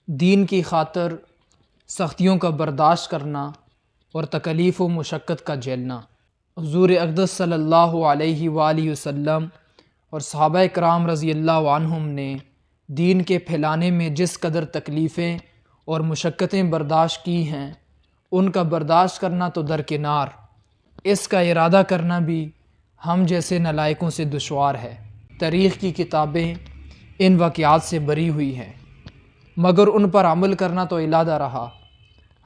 دین کی خاطر سختیوں کا برداشت کرنا اور تکلیف و مشقت کا جھیلنا۔ حضور اقدس صلی اللہ علیہ وآلہ وسلم اور صحابہ کرام رضی اللہ عنہم نے دین کے پھیلانے میں جس قدر تکلیفیں اور مشقتیں برداشت کی ہیں، ان کا برداشت کرنا تو درکنار، اس کا ارادہ کرنا بھی ہم جیسے نالائقوں سے دشوار ہے۔ تاریخ کی کتابیں ان واقعات سے بری ہوئی ہیں، مگر ان پر عمل کرنا تو علادہ رہا۔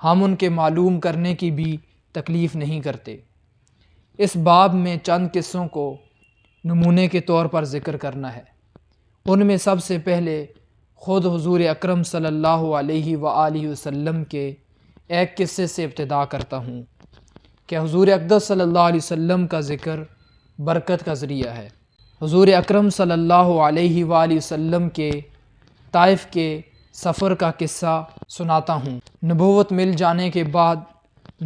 ہم ان کے معلوم کرنے کی بھی تکلیف نہیں کرتے۔ اس باب میں چند قصوں کو نمونے کے طور پر ذکر کرنا ہے۔ ان میں سب سے پہلے خود حضور اکرم صلی اللہ علیہ وآلہ وسلم کے ایک قصے سے ابتدا کرتا ہوں کہ حضور اقدس صلی اللہ علیہ وسلم کا ذکر برکت کا ذریعہ ہے۔ حضور اکرم صلی اللہ علیہ وآلہ وسلم کے طائف کے سفر کا قصہ سناتا ہوں۔ نبوت مل جانے کے بعد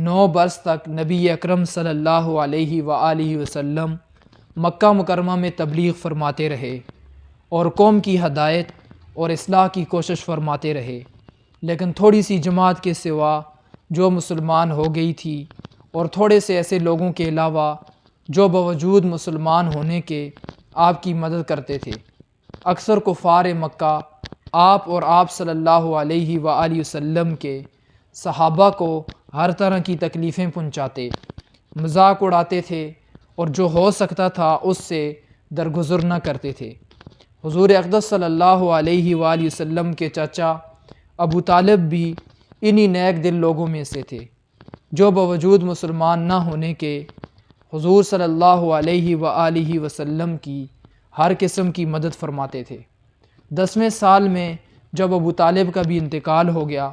9 برس تک نبی اکرم صلی اللہ علیہ وآلہ وسلم مکہ مکرمہ میں تبلیغ فرماتے رہے اور قوم کی ہدایت اور اصلاح کی کوشش فرماتے رہے، لیکن تھوڑی سی جماعت کے سوا جو مسلمان ہو گئی تھی اور تھوڑے سے ایسے لوگوں کے علاوہ جو باوجود مسلمان ہونے کے آپ کی مدد کرتے تھے، اکثر کفار مکہ آپ اور آپ صلی اللہ علیہ وآلہ وسلم کے صحابہ کو ہر طرح کی تکلیفیں پہنچاتے، مذاق اڑاتے تھے اور جو ہو سکتا تھا اس سے درگزر نہ کرتے تھے۔ حضور اقدس صلی اللہ علیہ وآلہ وسلم کے چچا ابو طالب بھی انہی نیک دل لوگوں میں سے تھے جو باوجود مسلمان نہ ہونے کے حضور صلی اللہ علیہ وآلہ وسلم کی ہر قسم کی مدد فرماتے تھے۔ 10ویں سال میں جب ابو طالب کا بھی انتقال ہو گیا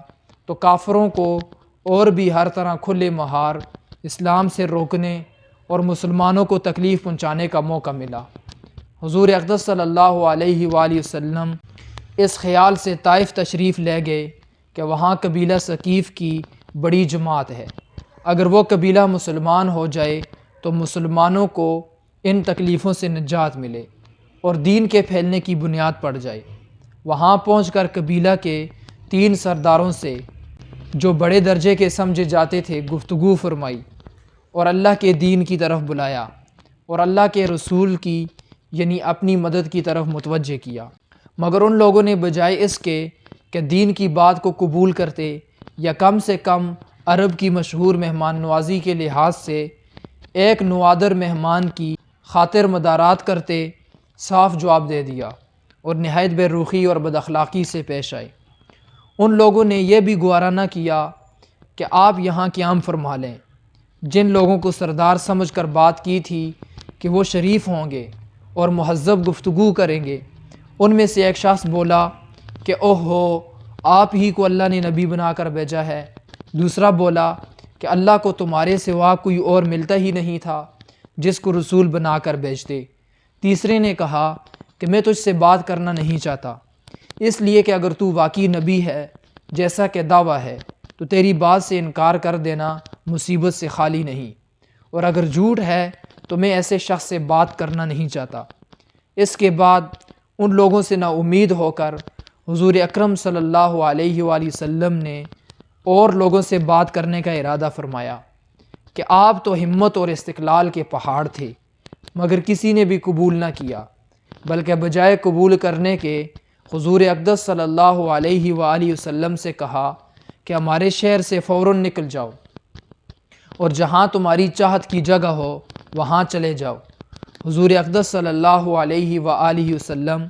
تو کافروں کو اور بھی ہر طرح کھلے مہار اسلام سے روکنے اور مسلمانوں کو تکلیف پہنچانے کا موقع ملا۔ حضور اقدس صلی اللہ علیہ وآلہ وسلم اس خیال سے طائف تشریف لے گئے کہ وہاں قبیلہ ثقیف کی بڑی جماعت ہے، اگر وہ قبیلہ مسلمان ہو جائے تو مسلمانوں کو ان تکلیفوں سے نجات ملے اور دین کے پھیلنے کی بنیاد پڑ جائے۔ وہاں پہنچ کر قبیلہ کے 3 سرداروں سے جو بڑے درجے کے سمجھے جاتے تھے گفتگو فرمائی اور اللہ کے دین کی طرف بلایا اور اللہ کے رسول کی یعنی اپنی مدد کی طرف متوجہ کیا، مگر ان لوگوں نے بجائے اس کے کہ دین کی بات کو قبول کرتے یا کم سے کم عرب کی مشہور مہمان نوازی کے لحاظ سے ایک نوادر مہمان کی خاطر مدارات کرتے، صاف جواب دے دیا اور نہایت بے رخی اور بد اخلاقی سے پیش آئے۔ ان لوگوں نے یہ بھی گوارا نہ کیا کہ آپ یہاں قیام فرما لیں۔ جن لوگوں کو سردار سمجھ کر بات کی تھی کہ وہ شریف ہوں گے اور مہذب گفتگو کریں گے، ان میں سے ایک شخص بولا کہ اوہو، آپ ہی کو اللہ نے نبی بنا کر بھیجا ہے۔ دوسرا بولا کہ اللہ کو تمہارے سوا کوئی اور ملتا ہی نہیں تھا جس کو رسول بنا کر بھیجتے۔ تیسرے نے کہا کہ میں تجھ سے بات کرنا نہیں چاہتا، اس لیے کہ اگر تو واقعی نبی ہے جیسا کہ دعویٰ ہے تو تیری بات سے انکار کر دینا مصیبت سے خالی نہیں، اور اگر جھوٹ ہے تو میں ایسے شخص سے بات کرنا نہیں چاہتا۔ اس کے بعد ان لوگوں سے نا امید ہو کر حضور اکرم صلی اللہ علیہ وآلہ وسلم نے اور لوگوں سے بات کرنے کا ارادہ فرمایا کہ آپ تو ہمت اور استقلال کے پہاڑ تھے، مگر کسی نے بھی قبول نہ کیا، بلکہ بجائے قبول کرنے کے حضور اقدس صلی اللہ علیہ وآلہ وسلم سے کہا کہ ہمارے شہر سے فوراً نکل جاؤ اور جہاں تمہاری چاہت کی جگہ ہو وہاں چلے جاؤ۔ حضور اقدس صلی اللہ علیہ وآلہ وسلم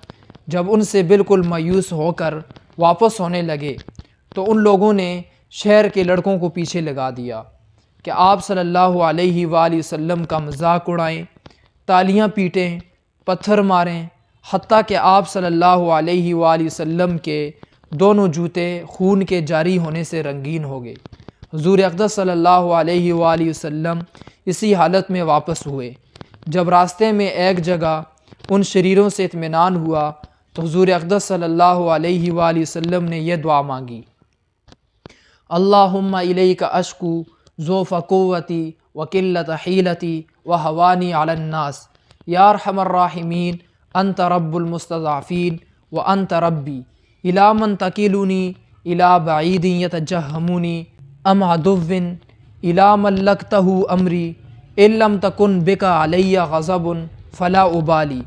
جب ان سے بالکل مایوس ہو کر واپس ہونے لگے تو ان لوگوں نے شہر کے لڑکوں کو پیچھے لگا دیا کہ آپ صلی اللہ علیہ وآلہ وسلم کا مذاق اڑائیں، تالیاں پیٹیں، پتھر ماریں، حتیٰ کہ آپ صلی اللہ علیہ وآلہ وسلم کے دونوں جوتے خون کے جاری ہونے سے رنگین ہو گئے۔ حضور اقدس صلی اللہ علیہ وآلہ وسلم اسی حالت میں واپس ہوئے۔ جب راستے میں ایک جگہ ان شریروں سے اطمینان ہوا تو حضور اقدس صلی اللہ علیہ وآلہ وسلم نے یہ دعا مانگی: اللہم الیک اشکو ضعف قوتی وقلت حیلتی وہوانی علی الناس یا ارحم الراحمین انت رب المستضعفین وانت ربی الی من تکلنی الی بعید یتجہمونی ام عدو الی ملکتہ امری ان لم تکن بک علی غضب فلا ابالی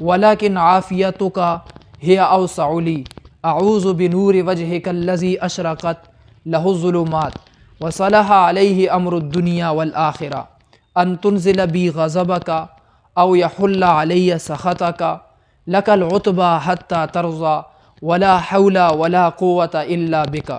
ولکن عافیتک ہی اوسع لی اعوذ بنور وجہک الذی اشرقت لہ الظلمات وصلح علیہ امر الدنیا والآخرہ ان تنزل بی غضبک او یحل علی سخطک لک العتبی حتی ترضی ولا حول ولا قوت الا بک۔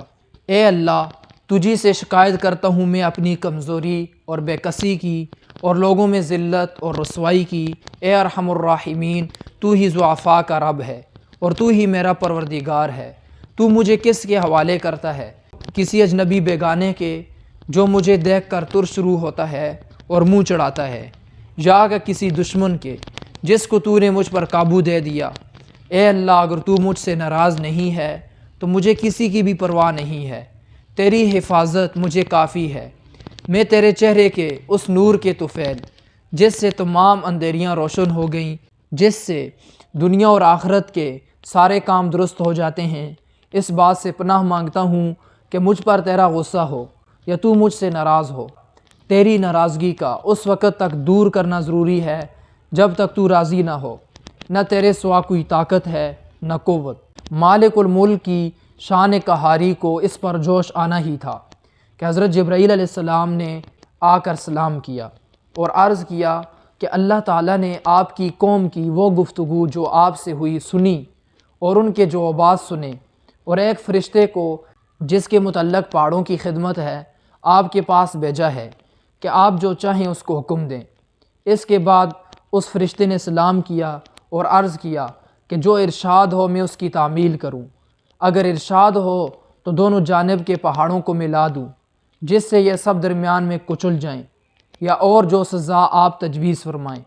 اے اللہ، تجھی سے شکایت کرتا ہوں میں اپنی کمزوری اور بے کسی کی اور لوگوں میں ذلت اور رسوائی کی۔ اے ارحم الراحمین، تو ہی ضعفاء کا رب ہے اور تو ہی میرا پروردگار ہے۔ تو مجھے کس کے حوالے کرتا ہے؟ کسی اجنبی بیگانے کے جو مجھے دیکھ کر ترس رو ہوتا ہے اور منہ چڑھاتا ہے، یا کہ کسی دشمن کے جس کو تو نے مجھ پر قابو دے دیا۔ اے اللہ، اگر تو مجھ سے ناراض نہیں ہے تو مجھے کسی کی بھی پرواہ نہیں ہے۔ تیری حفاظت مجھے کافی ہے۔ میں تیرے چہرے کے اس نور کے طفیل جس سے تمام اندھیریاں روشن ہو گئیں، جس سے دنیا اور آخرت کے سارے کام درست ہو جاتے ہیں، اس بات سے پناہ مانگتا ہوں کہ مجھ پر تیرا غصہ ہو یا تو مجھ سے ناراض ہو۔ تیری ناراضگی کا اس وقت تک دور کرنا ضروری ہے جب تک تو راضی نہ ہو۔ نہ تیرے سوا کوئی طاقت ہے نہ قوت۔ مالک الملک کی شان قہاری کو اس پر جوش آنا ہی تھا کہ حضرت جبرائیل علیہ السلام نے آ کر سلام کیا اور عرض کیا کہ اللہ تعالیٰ نے آپ کی قوم کی وہ گفتگو جو آپ سے ہوئی سنی اور ان کے جوابات سنے، اور ایک فرشتے کو جس کے متعلق پہاڑوں کی خدمت ہے آپ کے پاس بھیجا ہے کہ آپ جو چاہیں اس کو حکم دیں۔ اس کے بعد اس فرشتے نے سلام کیا اور عرض کیا کہ جو ارشاد ہو میں اس کی تعمیل کروں۔ اگر ارشاد ہو تو دونوں جانب کے پہاڑوں کو ملا دوں جس سے یہ سب درمیان میں کچل جائیں، یا اور جو سزا آپ تجویز فرمائیں۔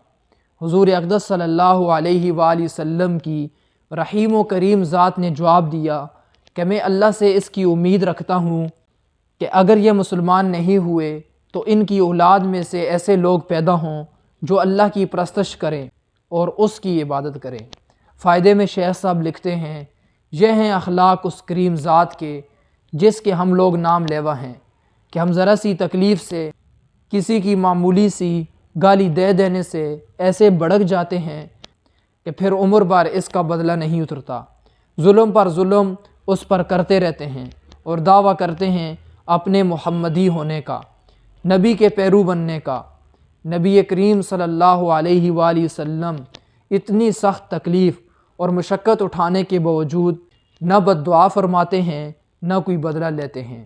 حضور اقدس صلی اللہ علیہ وآلہ وسلم کی رحیم و کریم ذات نے جواب دیا کہ میں اللہ سے اس کی امید رکھتا ہوں کہ اگر یہ مسلمان نہیں ہوئے تو ان کی اولاد میں سے ایسے لوگ پیدا ہوں جو اللہ کی پرستش کریں اور اس کی عبادت کریں۔ فائدے میں شیخ صاحب لکھتے ہیں، یہ ہیں اخلاق اس کریم ذات کے جس کے ہم لوگ نام لیوا ہیں کہ ہم ذرا سی تکلیف سے، کسی کی معمولی سی گالی دے دینے سے ایسے بھڑک جاتے ہیں کہ پھر عمر بھر اس کا بدلہ نہیں اترتا۔ ظلم پر ظلم اس پر کرتے رہتے ہیں اور دعویٰ کرتے ہیں اپنے محمدی ہونے کا، نبی کے پیرو بننے کا۔ نبی کریم صلی اللہ علیہ وآلہ وسلم اتنی سخت تکلیف اور مشقت اٹھانے کے باوجود نہ بد دعا فرماتے ہیں نہ کوئی بدلہ لیتے ہیں۔